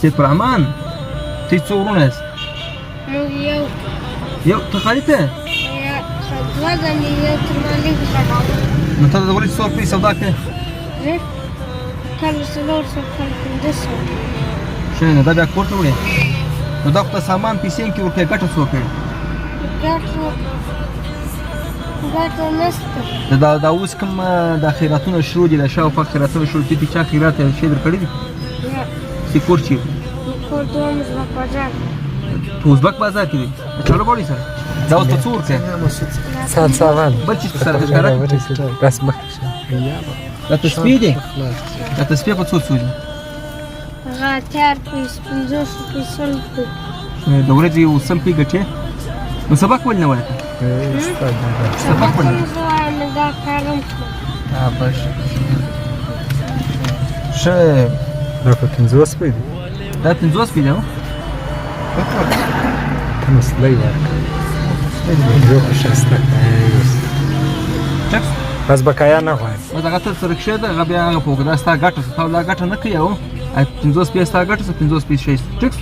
سیف الرحمن تی څو ورونه یاست یو ته خالد ته نو ته د ورځې څو روپۍ سودا کوې ښه نو دا بیا کور ته وړې نو دا خو ته سامان پیسې هم کې ورکوې ګټه څو کوې دا اوس کوم دا خیراتونه شروع دي د شاوخوا خیراتونه شروع دي چا خیرات شی در کړی دي سی کور چی په ازبک بازار کې دی د چالو باندې سره دا اوس په څو ورکوې سامان بل چیز په سره ښکاره دا تسبیح دی دا تسبیح په څو څو دي د ورځې یو سل پې ګټې نو سبق ولې نه وایې سبق ولې ښه دا په 50 پې دي دا 50 پې دی ته نو سلی ورکړه یو خو ښایسته چک بس بقایا نه غواړم بس هغه تر سره کښېږده هغه بیا هغه په دا ستا ګټه تا لا ګټه نه کوي او 50 پې ستا ګټه 50 پې شی ټیک